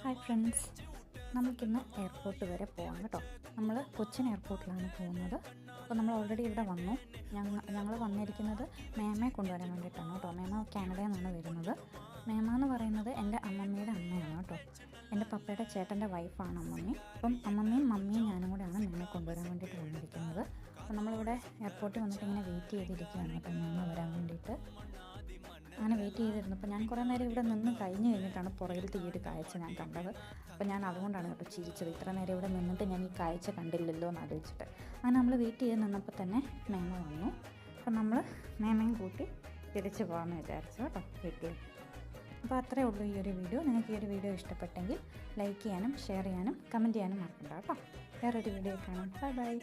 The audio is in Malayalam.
ഹായ് ഫ്രണ്ട്സ്, നമുക്കിന്ന് എയർപോർട്ട് വരെ പോകാം കേട്ടോ. നമ്മൾ കൊച്ചിൻ എയർപോർട്ടിലാണ് പോകുന്നത്. അപ്പോൾ നമ്മൾ ഓൾറെഡി ഇവിടെ വന്നു. ഞങ്ങൾ വന്നിരിക്കുന്നത് മേമയെ കൊണ്ടുവരാൻ വേണ്ടിയിട്ടാണ് കേട്ടോ. മേമ കാനഡയിൽ നിന്നാണ് വരുന്നത്. മേമ എന്ന് പറയുന്നത് എൻ്റെ അമ്മമ്മയുടെ അമ്മയാണ് കേട്ടോ. എൻ്റെ പപ്പയുടെ ചേട്ടൻ്റെ വൈഫാണ് അമ്മമ്മി. അപ്പം അമ്മമ്മയും മമ്മിയും ഞാനും കൂടെയാണ് മേമയെ കൊണ്ടുവരാൻ വേണ്ടിയിട്ട് വന്നിരിക്കുന്നത്. അപ്പോൾ നമ്മളിവിടെ എയർപോർട്ടിൽ വന്നിട്ട് ഇങ്ങനെ വെയിറ്റ് ചെയ്തിരിക്കുകയാണ് കേട്ടോ മേമ വരാൻ വേണ്ടിയിട്ട്. അങ്ങനെ വെയിറ്റ് ചെയ്തിരുന്നപ്പോൾ ഞാൻ കുറേ നേരം ഇവിടെ നിന്ന് കഴിഞ്ഞിട്ടാണ് പുറകിലത്തെ ഈ ഒരു കാഴ്ച ഞാൻ കണ്ടത്. അപ്പോൾ ഞാൻ അതുകൊണ്ടാണ് കേട്ടോ ചിരിച്ചത്. ഇത്ര നേരം ഇവിടെ നിന്നിട്ട് ഞാൻ ഈ കാഴ്ച കണ്ടില്ലല്ലോ എന്ന് ആലോചിച്ചിട്ട്. അങ്ങനെ നമ്മൾ വെയിറ്റ് ചെയ്ത് നിന്നപ്പോൾ തന്നെ മേമ വന്നു. അപ്പോൾ നമ്മൾ മേമയും കൂട്ടി തിരിച്ച് പോകാമെന്ന് വിചാരിച്ചു കേട്ടോ വീട്ടിൽ. അപ്പോൾ അത്രയേ ഉള്ളൂ ഈ ഒരു വീഡിയോ. നിങ്ങൾക്ക് ഈ ഒരു വീഡിയോ ഇഷ്ടപ്പെട്ടെങ്കിൽ ലൈക്ക് ചെയ്യാനും ഷെയർ ചെയ്യാനും കമൻറ്റ് ചെയ്യാനും മറക്കണ്ട കേട്ടോ. വേറൊരു വീഡിയോ കാണാം. Bye bye.